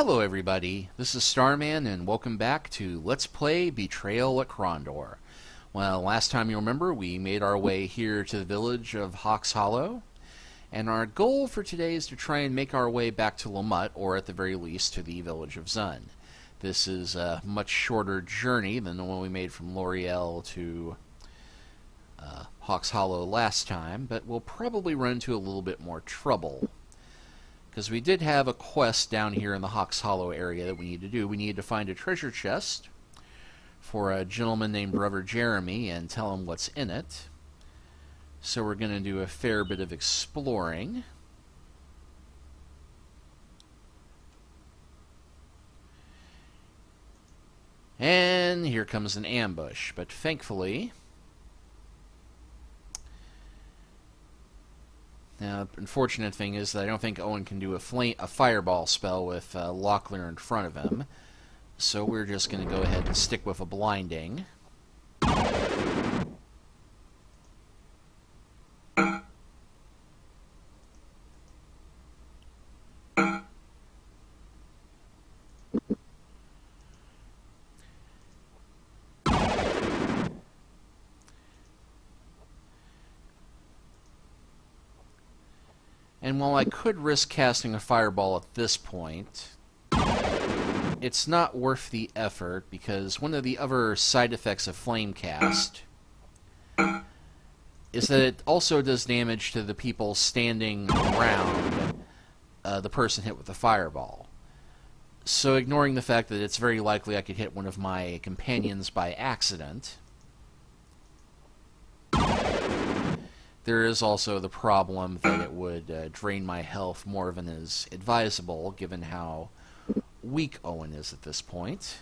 Hello everybody, this is Starman and welcome back to Let's Play Betrayal at Krondor. Well, last time you remember we made our way here to the village of Hawk's Hollow, and our goal for today is to try and make our way back to Lamut, or at the very least to the village of Zun. This is a much shorter journey than the one we made from L'Oreal to Hawk's Hollow last time, but we'll probably run into a little bit more trouble. Because we did have a quest down here in the Hawk's Hollow area that we need to do. We need to find a treasure chest for a gentleman named Brother Jeremy and tell him what's in it. So we're going to do a fair bit of exploring. And here comes an ambush, but thankfully... Now, the unfortunate thing is that I don't think Owen can do a fireball spell with Locklear in front of him. So we're just going to go ahead and stick with a blinding. And while I could risk casting a fireball at this point, it's not worth the effort, because one of the other side effects of flame cast is that it also does damage to the people standing around the person hit with the fireball. So ignoring the fact that it's very likely I could hit one of my companions by accident, there is also the problem that it would drain my health more than is advisable, given how weak Owen is at this point.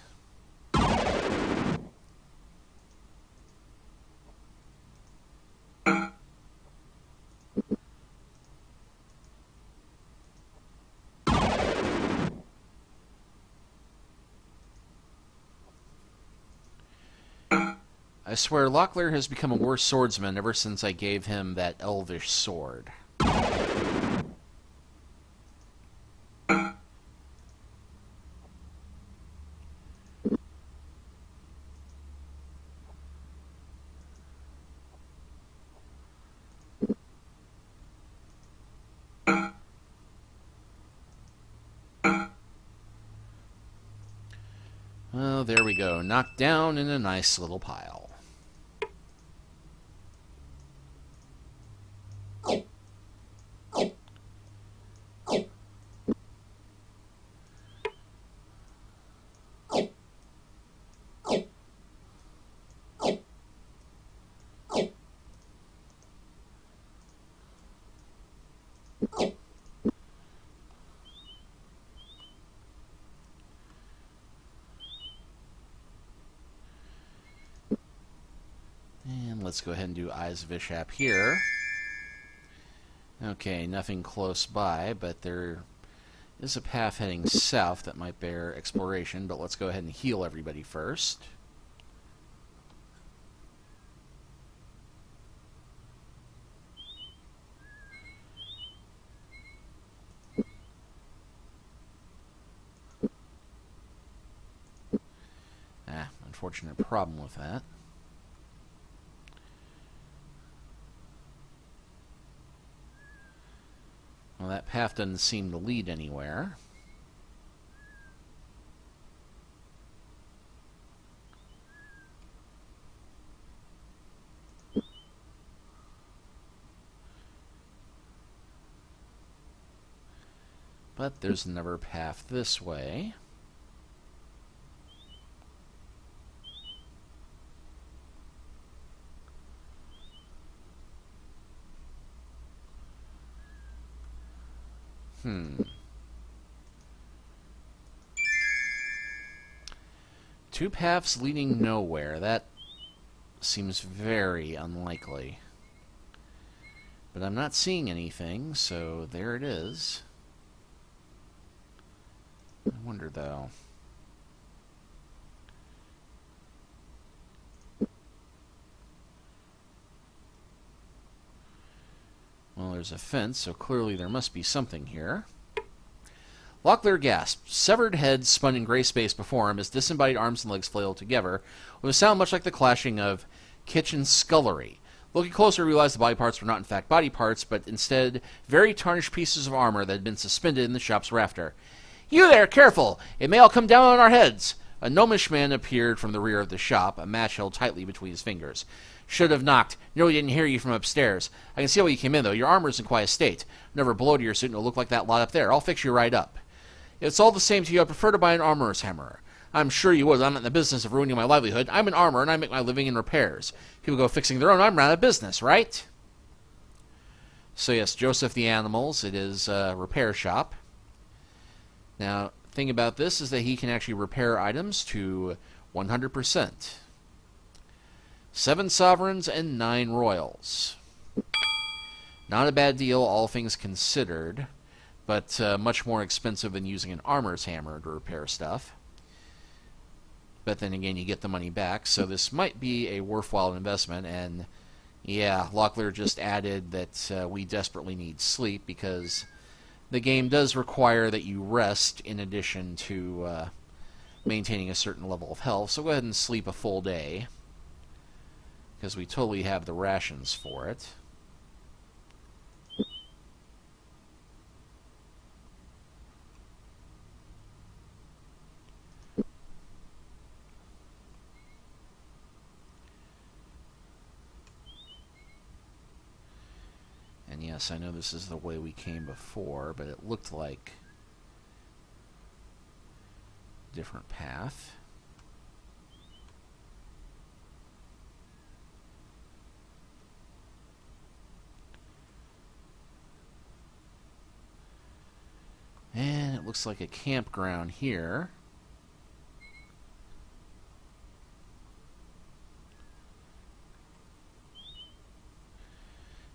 I swear, Locklear has become a worse swordsman ever since I gave him that elvish sword. Well, there we go. Knocked down in a nice little pile. And let's go ahead and do Eyes of Ishap here. Okay, nothing close by, but there is a path heading south that might bear exploration, but let's go ahead and heal everybody first. Unfortunate problem with that. Well, that path doesn't seem to lead anywhere. But there's another path this way. Two paths leading nowhere. That seems very unlikely. But I'm not seeing anything, so there it is. I wonder, though. Well, there's a fence, so clearly there must be something here. Locklear gasped. Severed head spun in gray space before him, his disembodied arms and legs flailed together, with a sound much like the clashing of kitchen scullery. Looking closer, he realized the body parts were not in fact body parts, but instead very tarnished pieces of armor that had been suspended in the shop's rafter. "You there, careful! It may all come down on our heads!" A gnomish man appeared from the rear of the shop, a match held tightly between his fingers. "Should have knocked. Nearly didn't hear you from upstairs. I can see why you came in, though. Your armor's in quite a state. Never blow to your suit and it'll look like that lot up there. I'll fix you right up." "If it's all the same to you, I'd prefer to buy an armorer's hammer." "I'm sure you would. I'm not in the business of ruining my livelihood. I'm an armorer, and I make my living in repairs. People go fixing their own. I'm out of business, right?" So yes, Joseph the Animals. It is a repair shop. Now, thing about this is that he can actually repair items to 100%. 7 sovereigns and 9 royals. Not a bad deal, all things considered, but much more expensive than using an armorer's hammer to repair stuff. But then again, you get the money back, so this might be a worthwhile investment. And yeah, Locklear just added that we desperately need sleep, because the game does require that you rest in addition to maintaining a certain level of health. So go ahead and sleep a full day, because we totally have the rations for it. And yes, I know this is the way we came before, but it looked like a different path. And it looks like a campground here.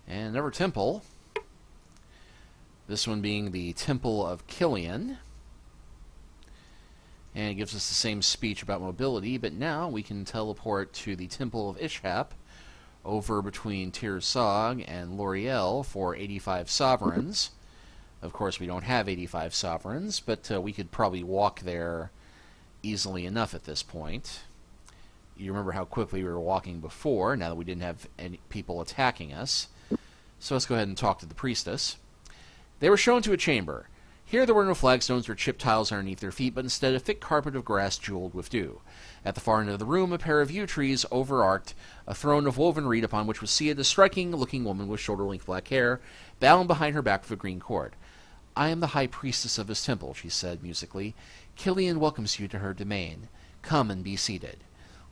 And another temple. This one being the Temple of Killian. And it gives us the same speech about mobility, but now we can teleport to the Temple of Ishap over between Tirsag and L'Oreal for 85 sovereigns. Of course, we don't have 85 sovereigns, but we could probably walk there easily enough at this point. You remember how quickly we were walking before, now that we didn't have any people attacking us. So let's go ahead and talk to the priestess. They were shown to a chamber. Here there were no flagstones or chipped tiles underneath their feet, but instead a thick carpet of grass jeweled with dew. At the far end of the room, a pair of yew trees overarched a throne of woven reed, upon which was seated a striking-looking woman with shoulder-length black hair, bound behind her back with a green cord. "I am the high priestess of this temple," she said musically. "Killian welcomes you to her domain. Come and be seated."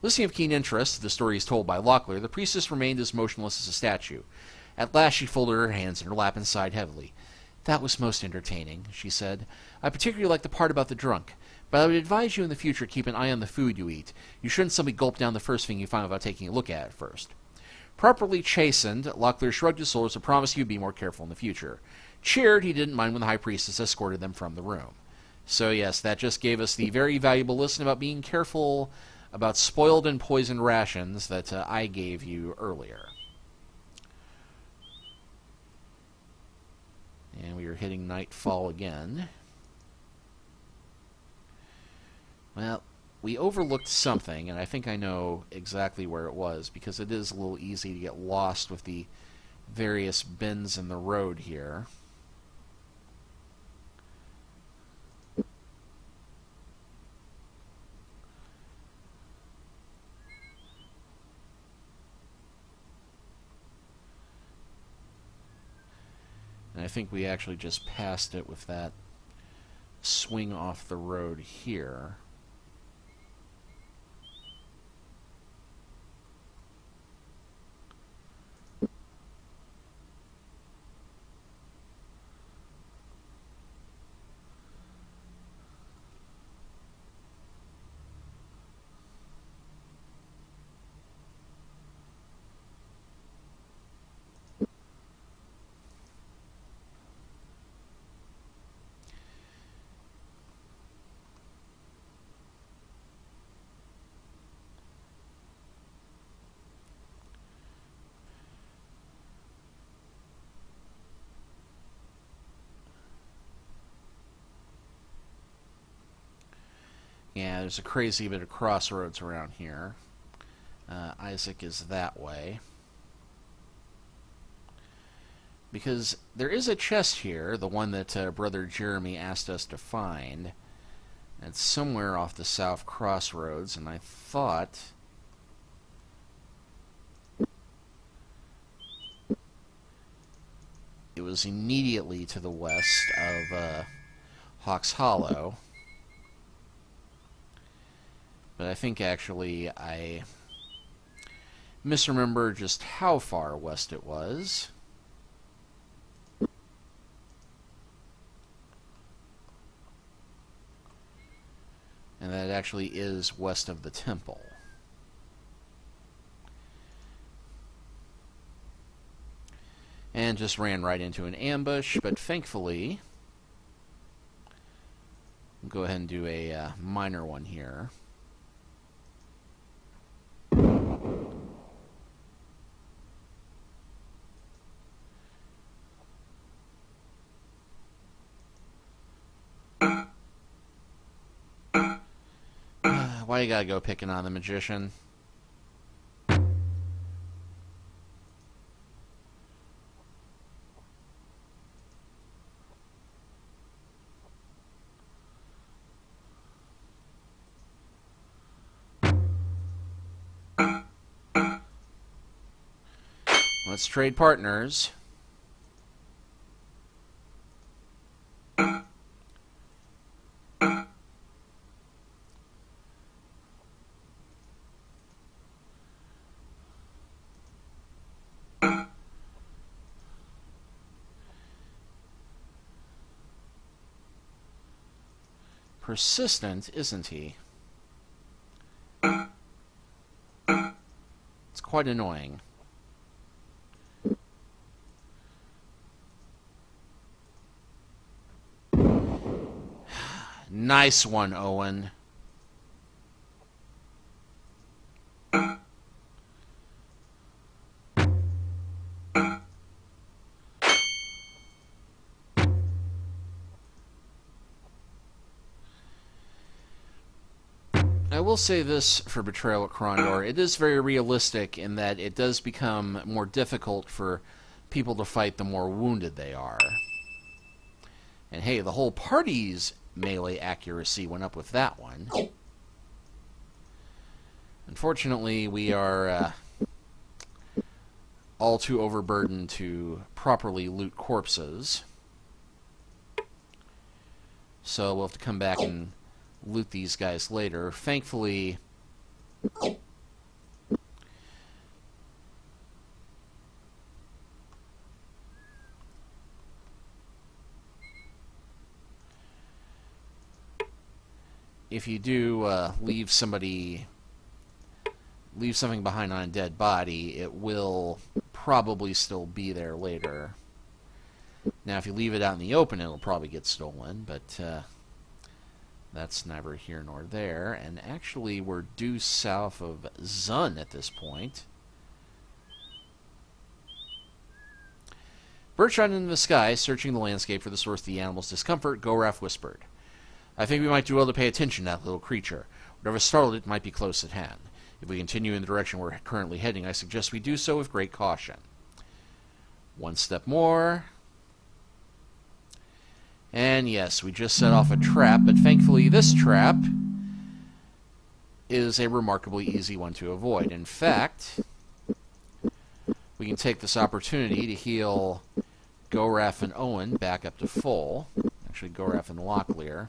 Listening with keen interest to the stories told by Locklear, the priestess remained as motionless as a statue. At last she folded her hands in her lap and sighed heavily. "That was most entertaining," she said. "I particularly like the part about the drunk, but I would advise you in the future keep an eye on the food you eat. You shouldn't simply gulp down the first thing you find without taking a look at it first." Properly chastened, Locklear shrugged his shoulders to promise he would be more careful in the future. Cheered, he didn't mind when the high priestess escorted them from the room. So yes, that just gave us the very valuable lesson about being careful about spoiled and poisoned rations that I gave you earlier. And we are hitting nightfall again. Well, we overlooked something, and I think I know exactly where it was, because it is a little easy to get lost with the various bends in the road here. And I think we actually just passed it with that swing off the road here. Yeah, there's a crazy bit of crossroads around here. Isaac is that way. Because there is a chest here, the one that Brother Jeremy asked us to find. It's somewhere off the south crossroads, and I thought it was immediately to the west of Hawks Hollow. But I think actually I misremember just how far west it was. And that actually is west of the temple. And just ran right into an ambush, but thankfully, we'll go ahead and do a minor one here. Why you gotta go picking on the magician? Let's trade partners. Persistent, isn't he? It's quite annoying. Nice one, Owen. I will say this for Betrayal at Krondor. It is very realistic in that it does become more difficult for people to fight the more wounded they are. And hey, the whole party's melee accuracy went up with that one. Unfortunately, we are all too overburdened to properly loot corpses. So we'll have to come back and loot these guys later. Thankfully, if you do leave something behind on a dead body, it will probably still be there later. Now, if you leave it out in the open, it'll probably get stolen, but that's neither here nor there. And actually, we're due south of Zun at this point. Birdshot into the sky, searching the landscape for the source of the animal's discomfort, Goraf whispered, "I think we might do well to pay attention to that little creature. Whatever startled it might be close at hand. If we continue in the direction we're currently heading, I suggest we do so with great caution." One step more. And yes, we just set off a trap, but thankfully this trap is a remarkably easy one to avoid. In fact, we can take this opportunity to heal Goraf and Owen back up to full. Actually, Goraf and Locklear.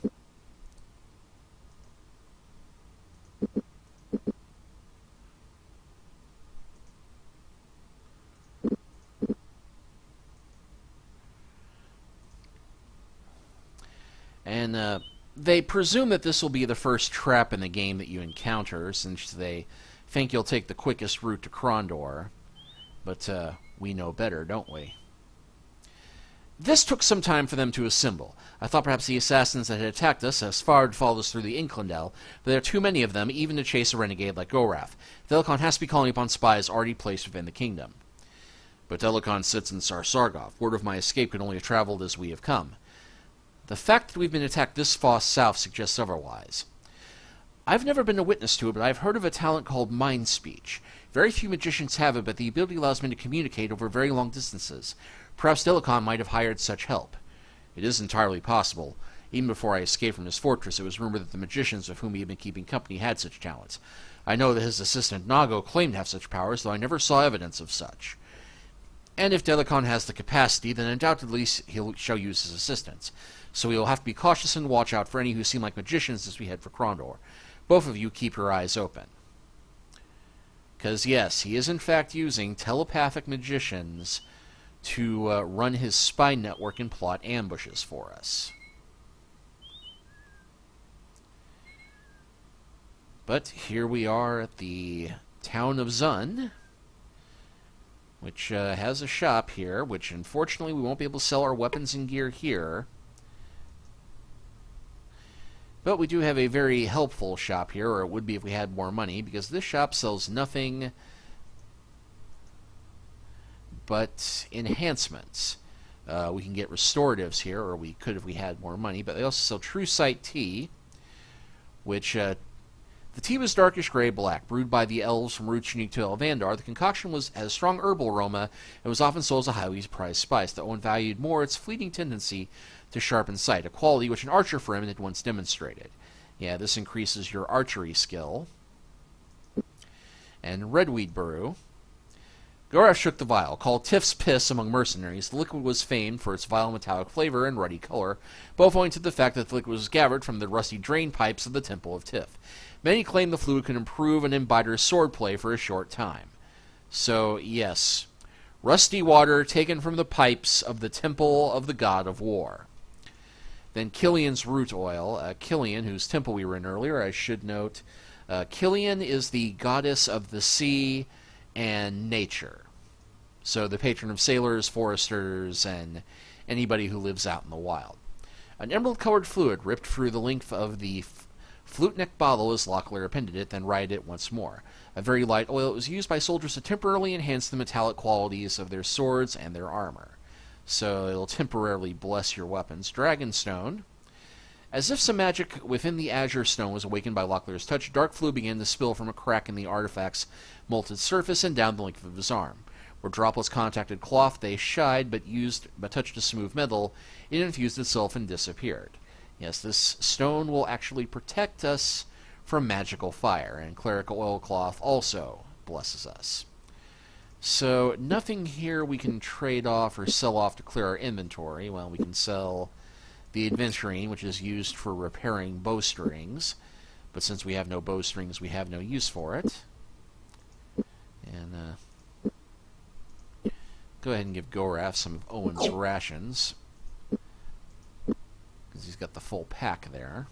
And they presume that this will be the first trap in the game that you encounter, since they think you'll take the quickest route to Krondor. But we know better, don't we? This took some time for them to assemble. I thought perhaps the assassins that had attacked us as far had followed us through the Inklindel, but there are too many of them even to chase a renegade like Goraf. Velikon has to be calling upon spies already placed within the kingdom. But Velikon sits in Sarsargov. Word of my escape could only have traveled as we have come. The fact that we've been attacked this far south suggests otherwise. I've never been a witness to it, but I've heard of a talent called mind speech. Very few magicians have it, but the ability allows me to communicate over very long distances. Perhaps Delicon might have hired such help. It is entirely possible. Even before I escaped from his fortress, it was rumored that the magicians of whom he had been keeping company had such talents. I know that his assistant Nago claimed to have such powers, though I never saw evidence of such. And if Delicon has the capacity, then undoubtedly he shall use his assistants. So we will have to be cautious and watch out for any who seem like magicians as we head for Krondor. Both of you keep your eyes open. Because, yes, he is in fact using telepathic magicians to run his spy network and plot ambushes for us. But here we are at the town of Zun, which has a shop here, which unfortunately we won't be able to sell our weapons and gear here. But we do have a very helpful shop here, or it would be if we had more money, because this shop sells nothing but enhancements. We can get restoratives here, or we could if we had more money, but they also sell True Sight tea, which the tea was darkish gray-black, brewed by the elves from roots unique to Elvandar. The concoction has a strong herbal aroma and was often sold as a highly prized spice, though Owen valued more its fleeting tendency to sharpen sight, a quality which an archer for him had once demonstrated. Yeah, this increases your archery skill. And redweed brew. Goraf shook the vial. Called Tiff's Piss among mercenaries, the liquid was famed for its vile metallic flavor and ruddy color, both owing to the fact that the liquid was gathered from the rusty drain pipes of the Temple of Tiff. Many claim the fluid can improve an imbiter's swordplay for a short time. So, yes, rusty water taken from the pipes of the Temple of the God of War. Then Killian's root oil. Killian, whose temple we were in earlier, I should note. Killian is the goddess of the sea and nature. So the patron of sailors, foresters, and anybody who lives out in the wild. An emerald-colored fluid ripped through the length of the flute-neck bottle as Locklear appended it, then righted it once more. A very light oil, it was used by soldiers to temporarily enhance the metallic qualities of their swords and their armor. So it'll temporarily bless your weapons. Dragonstone. As if some magic within the azure stone was awakened by Locklear's touch, dark fluid began to spill from a crack in the artifact's molten surface and down the length of his arm. Where droplets contacted cloth, they shied, but touched a smooth metal, it infused itself and disappeared. Yes, this stone will actually protect us from magical fire, and clerical oilcloth also blesses us. So, nothing here we can trade off or sell off to clear our inventory. Well, we can sell the adventurine, which is used for repairing bowstrings, but since we have no bowstrings, we have no use for it. And, go ahead and give Goraf some of Owen's rations, because he's got the full pack there.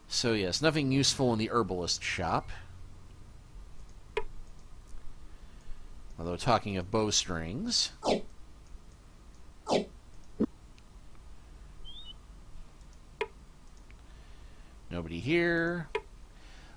So yes, nothing useful in the herbalist shop. Although, talking of bowstrings, nobody here.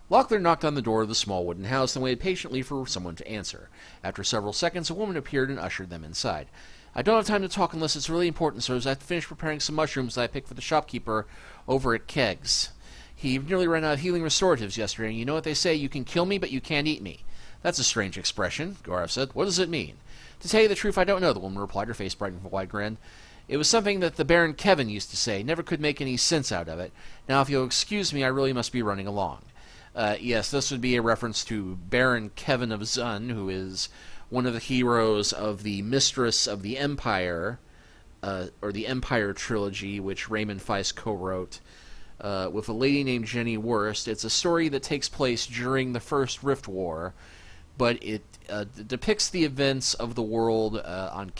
Locklear knocked on the door of the small wooden house and waited patiently for someone to answer. After several seconds, a woman appeared and ushered them inside. I don't have time to talk unless it's really important, sirs. I have to finish preparing some mushrooms that I picked for the shopkeeper over at Kegg's. He nearly ran out of healing restoratives yesterday, and you know what they say, you can kill me, but you can't eat me. That's a strange expression, Goraf said. What does it mean? To tell you the truth, I don't know, the woman replied, her face brightening with a wide grin. It was something that the Baron Kevin used to say. Never could make any sense out of it. Now, if you'll excuse me, I really must be running along. Yes, this would be a reference to Baron Kevin of Zun, who is one of the heroes of the Mistress of the Empire, or the Empire trilogy, which Raymond Feist co-wrote with a lady named Jenny Wurst. It's a story that takes place during the First Rift War, but it depicts the events of the world on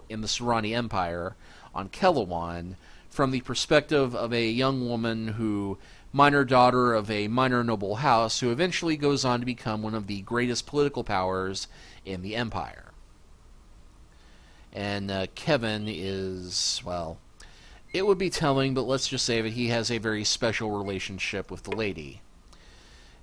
in the Serrani Empire on Kelowon from the perspective of a young woman who, minor daughter of a minor noble house, who eventually goes on to become one of the greatest political powers in the Empire. And Kevin is, well, it would be telling, but let's just say that he has a very special relationship with the lady.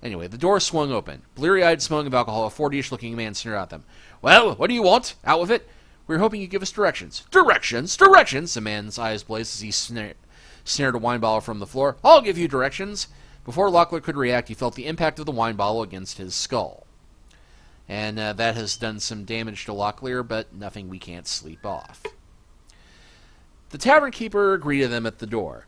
Anyway, the door swung open. Bleary-eyed, smelling of alcohol, a 40-ish looking man sneered at them. Well, what do you want? Out with it. We're hoping you give us directions. Directions? Directions? The man's eyes blazed as he snared a wine bottle from the floor. I'll give you directions. Before Locklear could react, he felt the impact of the wine bottle against his skull. And that has done some damage to Locklear, but nothing we can't sleep off. The tavern keeper greeted them at the door.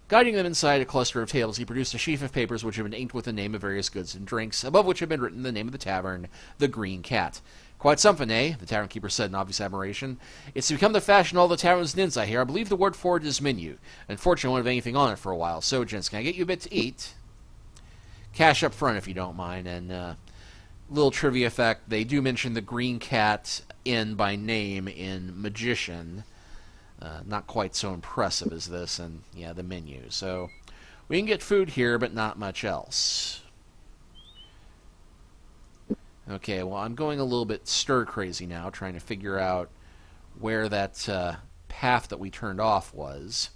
Guiding them inside a cluster of tables, he produced a sheaf of papers which had been inked with the name of various goods and drinks, above which had been written the name of the tavern, the Green Cat. "Quite something, eh?" the tavern keeper said in obvious admiration. "It's become the fashion in all the taverns and inns, I hear. I believe the word for it is menu. Unfortunately, I won't have anything on it for a while. So, gents, can I get you a bit to eat?" Cash up front, if you don't mind. And little trivia fact, they do mention the Green Cat Inn by name in Magician. Not quite so impressive as this, and yeah, the menu. So we can get food here, but not much else. Okay, well, I'm going a little bit stir-crazy now, trying to figure out where that path that we turned off was.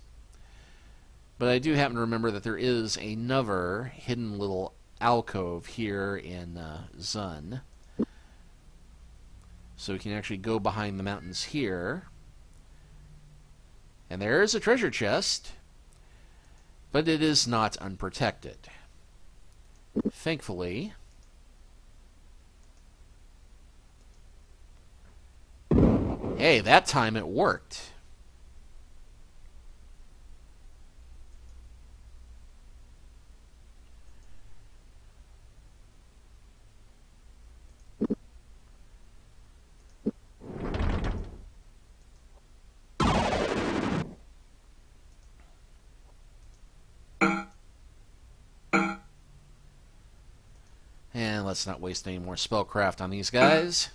But I do happen to remember that there is another hidden little alcove here in Zun. So we can actually go behind the mountains here. And there is a treasure chest, but it is not unprotected. Thankfully. Hey, that time it worked. And let's not waste any more spellcraft on these guys.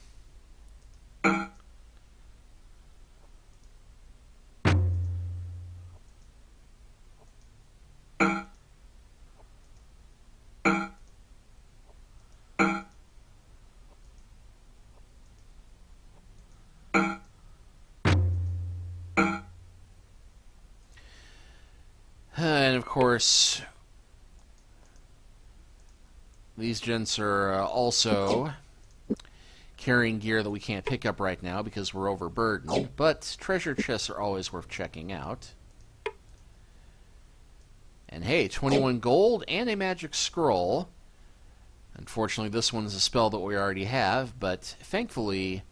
And of course, these gents are also carrying gear that we can't pick up right now because we're overburdened, but treasure chests are always worth checking out. And hey, 21 gold and a magic scroll. Unfortunately, this one's a spell that we already have, but thankfully,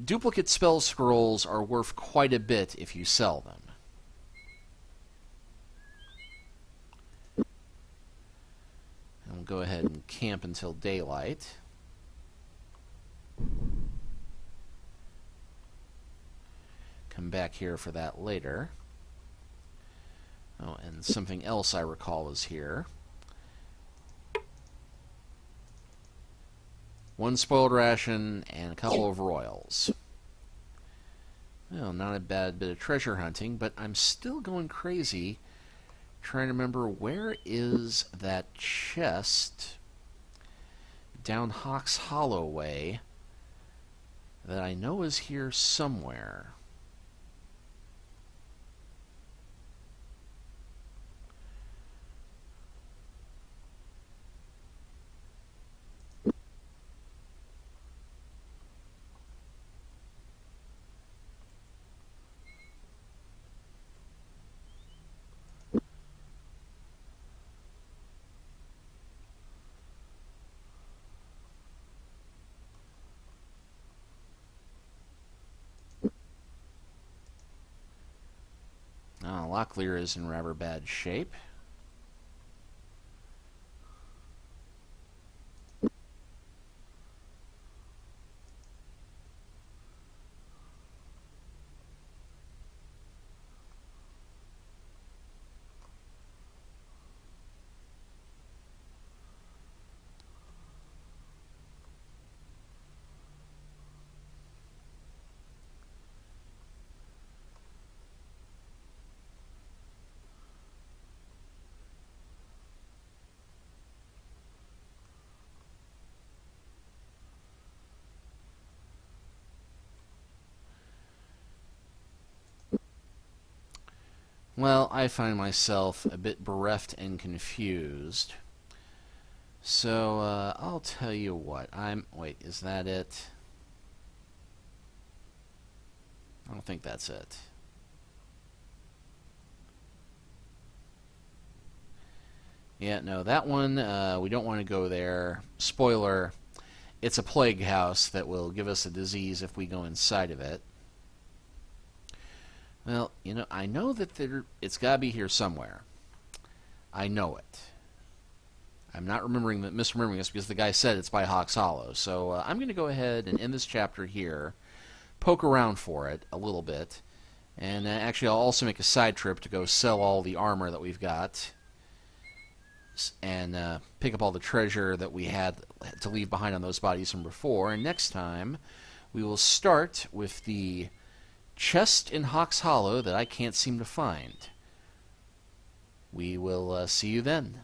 duplicate spell scrolls are worth quite a bit if you sell them. And we'll go ahead and camp until daylight. Come back here for that later. Oh, and something else I recall is here. One spoiled ration and a couple of royals. Well, not a bad bit of treasure hunting, but I'm still going crazy trying to remember where is that chest down Hawk's Hollow way that I know is here somewhere. Locklear is in rather bad shape. Well, I find myself a bit bereft and confused. So, I'll tell you what. Wait, is that it? I don't think that's it. Yeah, no, that one, we don't want to go there. Spoiler, it's a plague house that will give us a disease if we go inside of it. Well, I know that it's got to be here somewhere. I know it. I'm not misremembering this because the guy said it's by Hawks Hollow. So I'm going to go ahead and end this chapter here, poke around for it a little bit, and actually I'll also make a side trip to go sell all the armor that we've got and pick up all the treasure that we had to leave behind on those bodies from before. And next time we will start with the chest in Hawks Hollow that I can't seem to find. We will see you then.